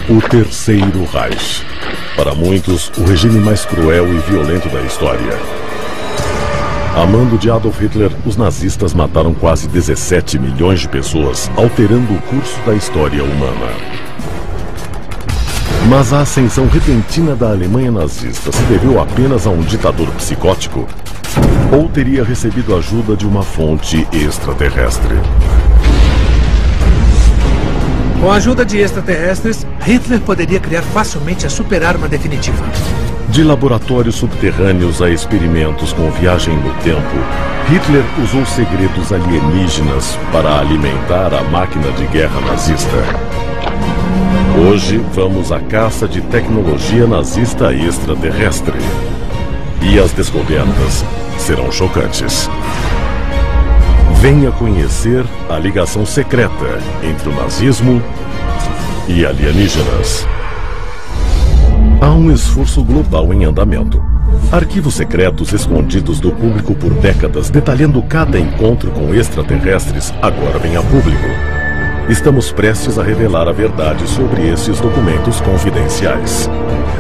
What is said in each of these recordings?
O Terceiro Reich. Para muitos, o regime mais cruel e violento da história. A mando de Adolf Hitler, os nazistas mataram quase 17 milhões de pessoas, alterando o curso da história humana. Mas a ascensão repentina da Alemanha nazista se deveu apenas a um ditador psicótico? Ou teria recebido ajuda de uma fonte extraterrestre? Com a ajuda de extraterrestres, Hitler poderia criar facilmente a super-arma definitiva. De laboratórios subterrâneos a experimentos com viagem no tempo, Hitler usou segredos alienígenas para alimentar a máquina de guerra nazista. Hoje vamos à caça de tecnologia nazista extraterrestre. E as descobertas serão chocantes. Venha conhecer a ligação secreta entre o nazismo e alienígenas. Há um esforço global em andamento. Arquivos secretos escondidos do público por décadas, detalhando cada encontro com extraterrestres, agora vem a público. Estamos prestes a revelar a verdade sobre esses documentos confidenciais.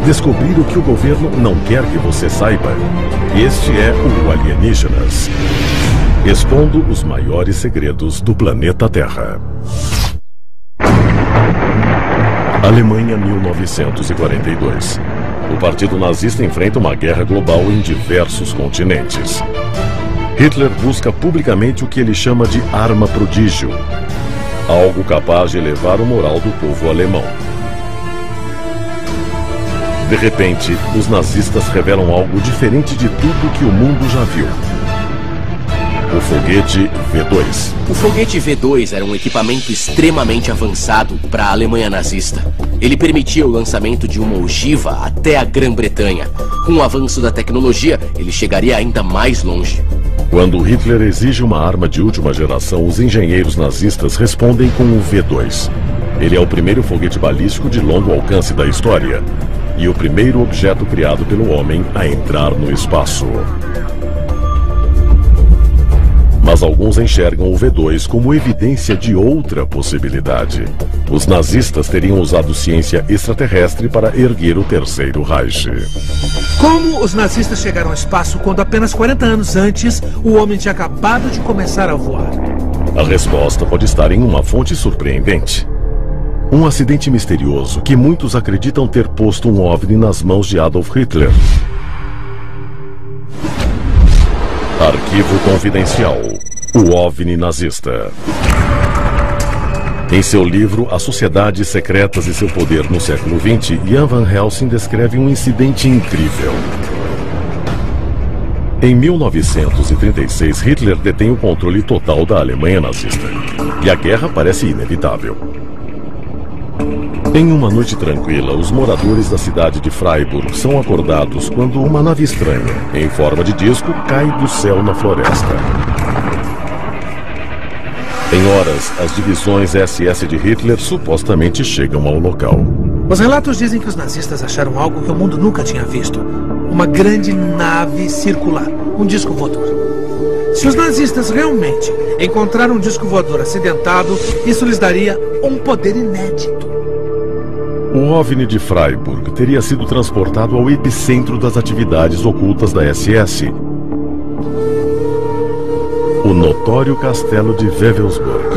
Descobrir o que o governo não quer que você saiba. Este é o Alienígenas. Expondo os maiores segredos do planeta Terra. Alemanha, 1942. O partido nazista enfrenta uma guerra global em diversos continentes. Hitler busca publicamente o que ele chama de arma prodígio. Algo capaz de elevar o moral do povo alemão. De repente, os nazistas revelam algo diferente de tudo que o mundo já viu. O foguete V2. O foguete V2 era um equipamento extremamente avançado para a Alemanha nazista. Ele permitia o lançamento de uma ogiva até a Grã-Bretanha. Com o avanço da tecnologia, ele chegaria ainda mais longe. Quando Hitler exige uma arma de última geração, os engenheiros nazistas respondem com o V2. Ele é o primeiro foguete balístico de longo alcance da história e o primeiro objeto criado pelo homem a entrar no espaço. Mas alguns enxergam o V2 como evidência de outra possibilidade. Os nazistas teriam usado ciência extraterrestre para erguer o Terceiro Reich. Como os nazistas chegaram ao espaço quando apenas 40 anos antes o homem tinha acabado de começar a voar? A resposta pode estar em uma fonte surpreendente. Um acidente misterioso que muitos acreditam ter posto um OVNI nas mãos de Adolf Hitler. Arquivo confidencial. O OVNI nazista. Em seu livro As Sociedades Secretas e seu Poder no Século XX, Jan Van Helsing descreve um incidente incrível. Em 1936, Hitler detém o controle total da Alemanha nazista. E a guerra parece inevitável. Em uma noite tranquila, os moradores da cidade de Freiburg são acordados quando uma nave estranha, em forma de disco, cai do céu na floresta. Em horas, as divisões SS de Hitler supostamente chegam ao local. Os relatos dizem que os nazistas acharam algo que o mundo nunca tinha visto. Uma grande nave circular, um disco voador. Se os nazistas realmente encontraram um disco voador acidentado, isso lhes daria um poder inédito. O OVNI de Freiburg teria sido transportado ao epicentro das atividades ocultas da SS. O notório castelo de Wewelsburg.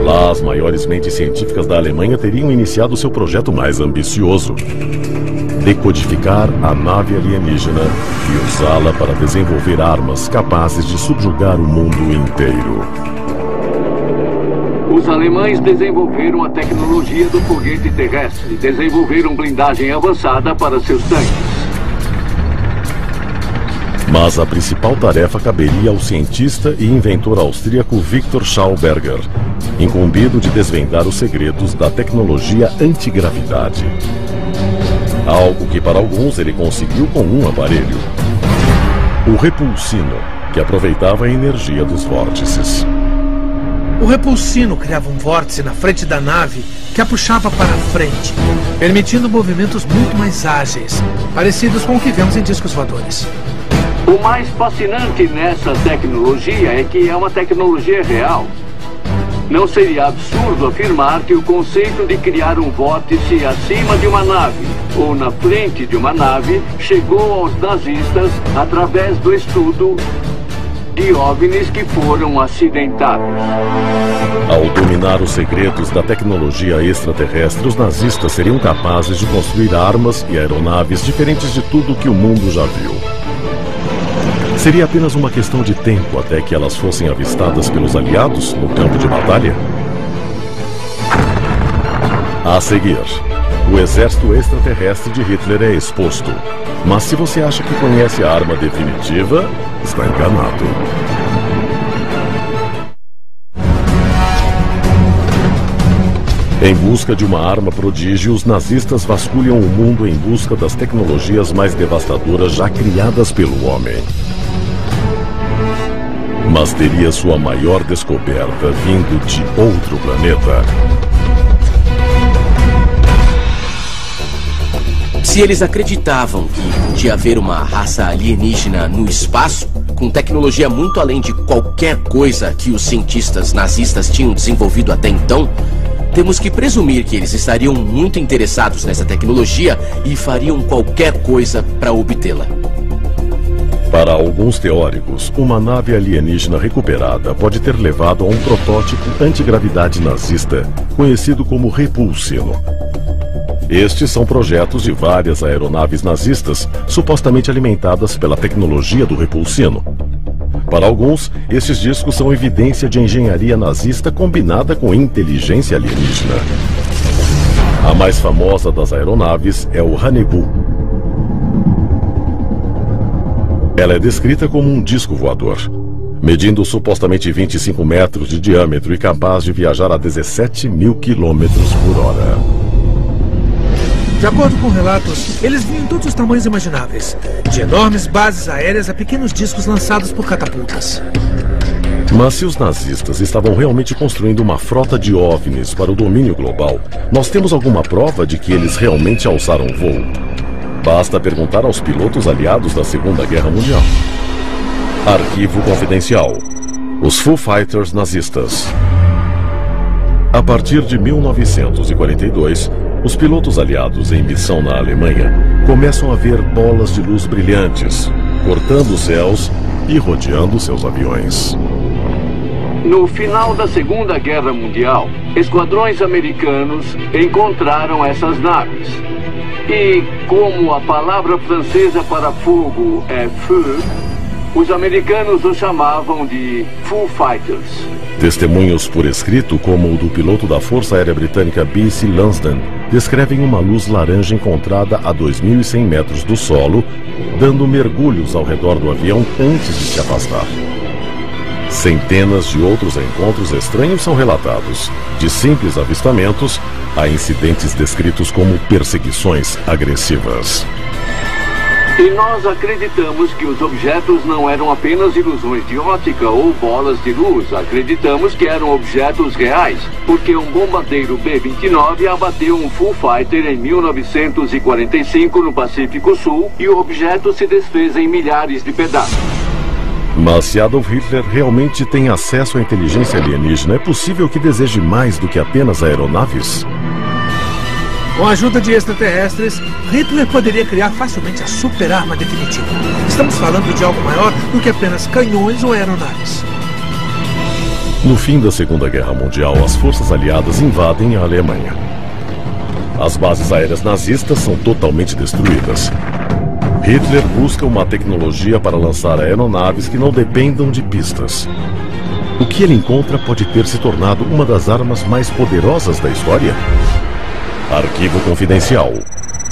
Lá, as maiores mentes científicas da Alemanha teriam iniciado seu projeto mais ambicioso: decodificar a nave alienígena e usá-la para desenvolver armas capazes de subjugar o mundo inteiro. Os alemães desenvolveram a tecnologia do foguete terrestre, desenvolveram blindagem avançada para seus tanques. Mas a principal tarefa caberia ao cientista e inventor austríaco Victor Schauberger, incumbido de desvendar os segredos da tecnologia antigravidade. Algo que para alguns ele conseguiu com um aparelho: o repulsino, que aproveitava a energia dos vórtices. O repulsino criava um vórtice na frente da nave que a puxava para a frente, permitindo movimentos muito mais ágeis, parecidos com o que vemos em discos voadores. O mais fascinante nessa tecnologia é que é uma tecnologia real. Não seria absurdo afirmar que o conceito de criar um vórtice acima de uma nave ou na frente de uma nave chegou aos nazistas através do estudo de OVNIs que foram acidentados. Ao dominar os segredos da tecnologia extraterrestre, os nazistas seriam capazes de construir armas e aeronaves diferentes de tudo que o mundo já viu. Seria apenas uma questão de tempo até que elas fossem avistadas pelos aliados no campo de batalha? A seguir, o exército extraterrestre de Hitler é exposto. Mas se você acha que conhece a arma definitiva, está enganado. Em busca de uma arma prodígio, os nazistas vasculham o mundo em busca das tecnologias mais devastadoras já criadas pelo homem. Mas teria sua maior descoberta vindo de outro planeta. Se eles acreditavam que podia haver uma raça alienígena no espaço, com tecnologia muito além de qualquer coisa que os cientistas nazistas tinham desenvolvido até então, temos que presumir que eles estariam muito interessados nessa tecnologia e fariam qualquer coisa para obtê-la. Para alguns teóricos, uma nave alienígena recuperada pode ter levado a um protótipo antigravidade nazista, conhecido como Repulsino. Estes são projetos de várias aeronaves nazistas, supostamente alimentadas pela tecnologia do Repulsino. Para alguns, estes discos são evidência de engenharia nazista combinada com inteligência alienígena. A mais famosa das aeronaves é o Hanebu. Ela é descrita como um disco voador, medindo supostamente 25 metros de diâmetro e capaz de viajar a 17 mil quilômetros por hora. De acordo com relatos, eles vinham em todos os tamanhos imagináveis, de enormes bases aéreas a pequenos discos lançados por catapultas. Mas se os nazistas estavam realmente construindo uma frota de OVNIs para o domínio global, nós temos alguma prova de que eles realmente alçaram voo? Basta perguntar aos pilotos aliados da Segunda Guerra Mundial. Arquivo confidencial. Os Foo Fighters nazistas. A partir de 1942, os pilotos aliados em missão na Alemanha começam a ver bolas de luz brilhantes, cortando os céus e rodeando seus aviões. No final da Segunda Guerra Mundial, esquadrões americanos encontraram essas naves. E como a palavra francesa para fogo é feu, os americanos os chamavam de Foo Fighters. Testemunhos por escrito, como o do piloto da Força Aérea Britânica B.C. Lumsden, descrevem uma luz laranja encontrada a 2.100 metros do solo, dando mergulhos ao redor do avião antes de se afastar. Centenas de outros encontros estranhos são relatados, de simples avistamentos a incidentes descritos como perseguições agressivas. E nós acreditamos que os objetos não eram apenas ilusões de ótica ou bolas de luz. Acreditamos que eram objetos reais, porque um bombardeiro B-29 abateu um Foo Fighter em 1945 no Pacífico Sul e o objeto se desfez em milhares de pedaços. Mas se Adolf Hitler realmente tem acesso à inteligência alienígena, é possível que deseje mais do que apenas aeronaves? Com a ajuda de extraterrestres, Hitler poderia criar facilmente a super-arma definitiva. Estamos falando de algo maior do que apenas canhões ou aeronaves. No fim da Segunda Guerra Mundial, as forças aliadas invadem a Alemanha. As bases aéreas nazistas são totalmente destruídas. Hitler busca uma tecnologia para lançar aeronaves que não dependam de pistas. O que ele encontra pode ter se tornado uma das armas mais poderosas da história? Arquivo confidencial.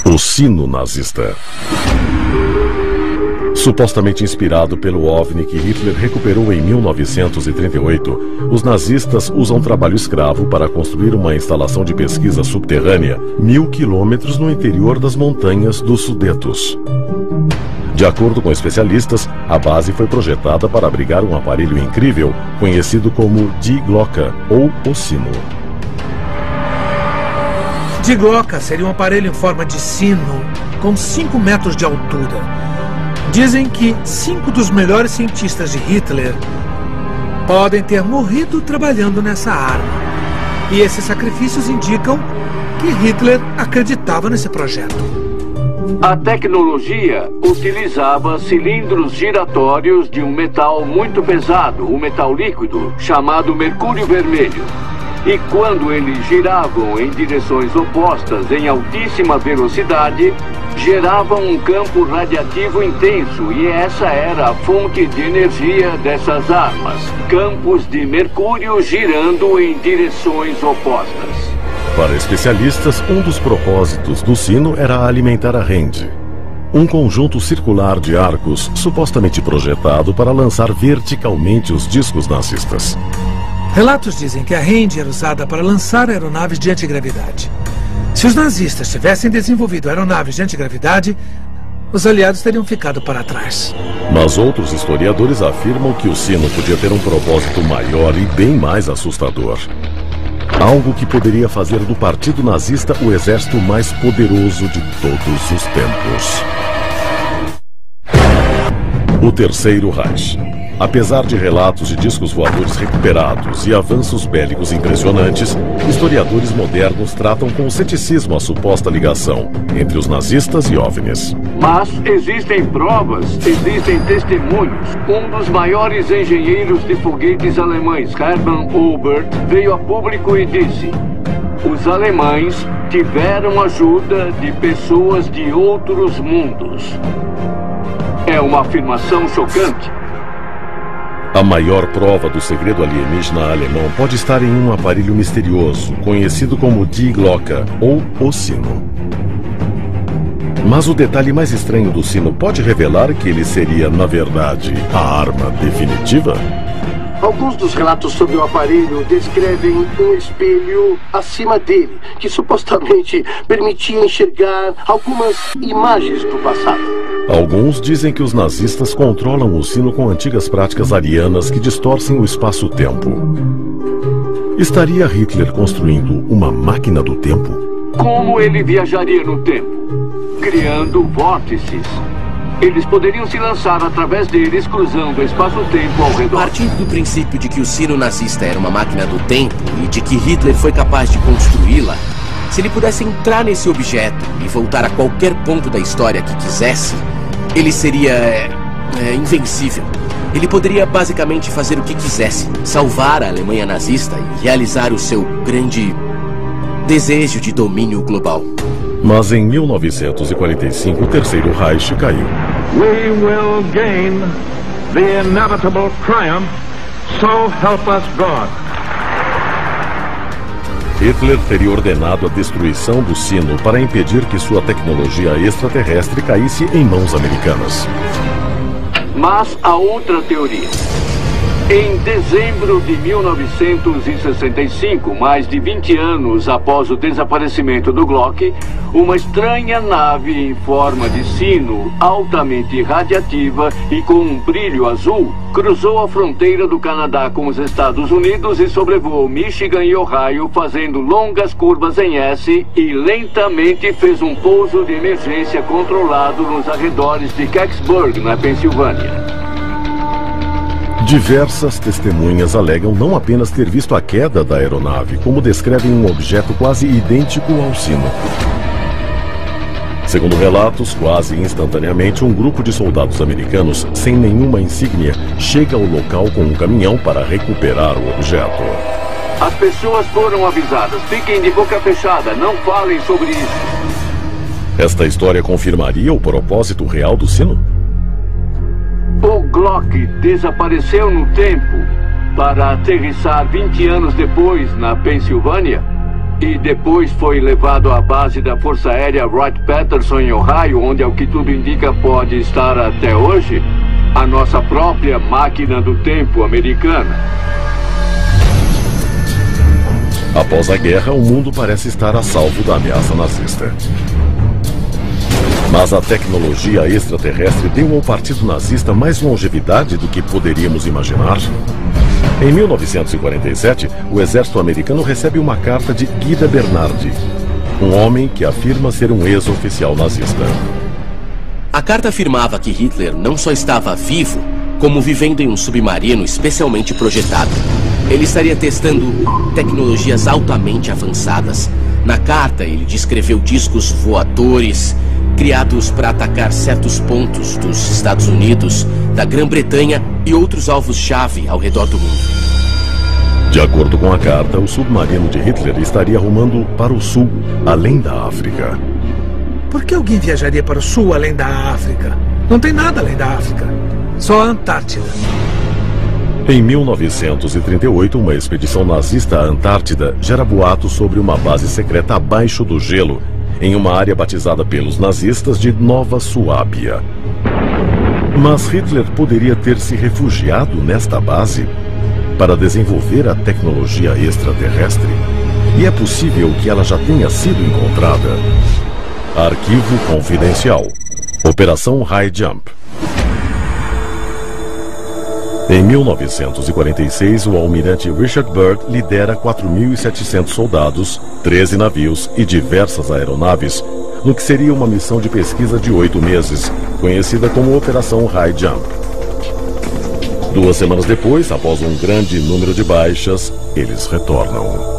O sino nazista. Supostamente inspirado pelo OVNI que Hitler recuperou em 1938, os nazistas usam trabalho escravo para construir uma instalação de pesquisa subterrânea 1000 quilômetros no interior das montanhas dos Sudetos. De acordo com especialistas, a base foi projetada para abrigar um aparelho incrível conhecido como Die Glocke, ou o sino. Die Glocke seria um aparelho em forma de sino com 5 metros de altura. Dizem que 5 dos melhores cientistas de Hitler podem ter morrido trabalhando nessa arma. E esses sacrifícios indicam que Hitler acreditava nesse projeto. A tecnologia utilizava cilindros giratórios de um metal muito pesado, um metal líquido, chamado mercúrio vermelho. E quando eles giravam em direções opostas em altíssima velocidade, geravam um campo radiativo intenso, e essa era a fonte de energia dessas armas. Campos de mercúrio girando em direções opostas. Para especialistas, um dos propósitos do sino era alimentar a Rende, um conjunto circular de arcos supostamente projetado para lançar verticalmente os discos nazistas. Relatos dizem que a Rende era usada para lançar aeronaves de antigravidade. Se os nazistas tivessem desenvolvido aeronaves de antigravidade, os aliados teriam ficado para trás. Mas outros historiadores afirmam que o sino podia ter um propósito maior e bem mais assustador. Algo que poderia fazer do partido nazista o exército mais poderoso de todos os tempos. O Terceiro Reich. Apesar de relatos de discos voadores recuperados e avanços bélicos impressionantes, historiadores modernos tratam com ceticismo a suposta ligação entre os nazistas e OVNIs. Mas existem provas, existem testemunhos. Um dos maiores engenheiros de foguetes alemães, Hermann Ober, veio a público e disse: os alemães tiveram ajuda de pessoas de outros mundos. É uma afirmação chocante. A maior prova do segredo alienígena alemão pode estar em um aparelho misterioso, conhecido como Die Glocke, ou o sino. Mas o detalhe mais estranho do sino pode revelar que ele seria, na verdade, a arma definitiva? Alguns dos relatos sobre o aparelho descrevem um espelho acima dele, que supostamente permitia enxergar algumas imagens do passado. Alguns dizem que os nazistas controlam o sino com antigas práticas arianas que distorcem o espaço-tempo. Estaria Hitler construindo uma máquina do tempo? Como ele viajaria no tempo? Criando vórtices. Eles poderiam se lançar através deles, cruzando o espaço-tempo ao redor. Partindo do princípio de que o sino nazista era uma máquina do tempo e de que Hitler foi capaz de construí-la, se ele pudesse entrar nesse objeto e voltar a qualquer ponto da história que quisesse, ele seria invencível. Ele poderia basicamente fazer o que quisesse, salvar a Alemanha nazista e realizar o seu grande desejo de domínio global. Mas em 1945, o Terceiro Reich caiu. We will gain the inevitable triumph, so help us God. Hitler teria ordenado a destruição do sino para impedir que sua tecnologia extraterrestre caísse em mãos americanas. Mas há outra teoria. Em dezembro de 1965, mais de 20 anos após o desaparecimento do Glock, uma estranha nave em forma de sino, altamente radiativa e com um brilho azul, cruzou a fronteira do Canadá com os Estados Unidos e sobrevoou Michigan e Ohio, fazendo longas curvas em S, e lentamente fez um pouso de emergência controlado nos arredores de Kecksburg, na Pensilvânia. Diversas testemunhas alegam não apenas ter visto a queda da aeronave, como descrevem um objeto quase idêntico ao sino. Segundo relatos, quase instantaneamente, um grupo de soldados americanos, sem nenhuma insígnia, chega ao local com um caminhão para recuperar o objeto. As pessoas foram avisadas. Fiquem de boca fechada, não falem sobre isso. Esta história confirmaria o propósito real do sino? O Glock desapareceu no tempo para aterrissar 20 anos depois na Pensilvânia e depois foi levado à base da Força Aérea Wright-Patterson em Ohio, onde, ao que tudo indica, pode estar até hoje a nossa própria máquina do tempo americana. Após a guerra, o mundo parece estar a salvo da ameaça nazista. Mas a tecnologia extraterrestre deu ao partido nazista mais longevidade do que poderíamos imaginar. Em 1947, o exército americano recebe uma carta de Guida Bernardi, um homem que afirma ser um ex-oficial nazista. A carta afirmava que Hitler não só estava vivo, como vivendo em um submarino especialmente projetado. Ele estaria testando tecnologias altamente avançadas. Na carta, ele descreveu discos voadores criados para atacar certos pontos dos Estados Unidos, da Grã-Bretanha e outros alvos-chave ao redor do mundo. De acordo com a carta, o submarino de Hitler estaria rumando para o sul, além da África. Por que alguém viajaria para o sul além da África? Não tem nada além da África. Só a Antártida. Em 1938, uma expedição nazista à Antártida gera boatos sobre uma base secreta abaixo do gelo, em uma área batizada pelos nazistas de Nova Suábia. Mas Hitler poderia ter se refugiado nesta base para desenvolver a tecnologia extraterrestre? E é possível que ela já tenha sido encontrada. Arquivo confidencial. Operação High Jump. Em 1946, o almirante Richard Byrd lidera 4.700 soldados, 13 navios e diversas aeronaves, no que seria uma missão de pesquisa de 8 meses, conhecida como Operação High Jump. 2 semanas depois, após um grande número de baixas, eles retornam.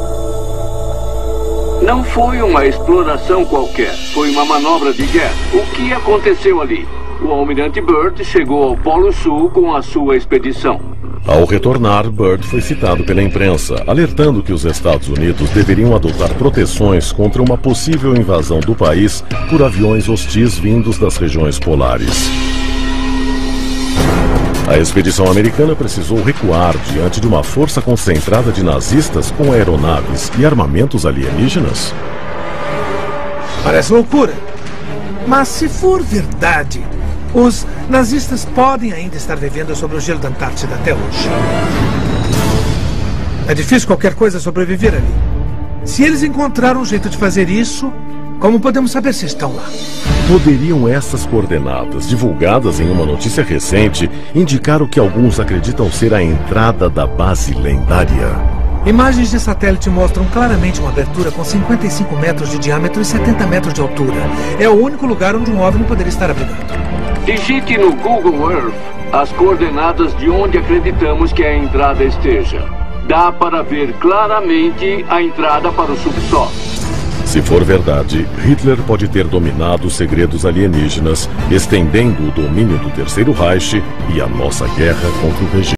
Não foi uma exploração qualquer, foi uma manobra de guerra. O que aconteceu ali? O almirante Byrd chegou ao Polo Sul com a sua expedição. Ao retornar, Byrd foi citado pela imprensa, alertando que os Estados Unidos deveriam adotar proteções contra uma possível invasão do país por aviões hostis vindos das regiões polares. A expedição americana precisou recuar diante de uma força concentrada de nazistas com aeronaves e armamentos alienígenas? Parece loucura. Mas se for verdade, os nazistas podem ainda estar vivendo sobre o gelo da Antártida até hoje. É difícil qualquer coisa sobreviver ali. Se eles encontraram um jeito de fazer isso, como podemos saber se estão lá? Poderiam essas coordenadas, divulgadas em uma notícia recente, indicar o que alguns acreditam ser a entrada da base lendária? Imagens de satélite mostram claramente uma abertura com 55 metros de diâmetro e 70 metros de altura. É o único lugar onde um OVNI poderia estar abrigado. Digite no Google Earth as coordenadas de onde acreditamos que a entrada esteja. Dá para ver claramente a entrada para o subsolo. Se for verdade, Hitler pode ter dominado os segredos alienígenas, estendendo o domínio do Terceiro Reich e a nossa guerra contra o regime.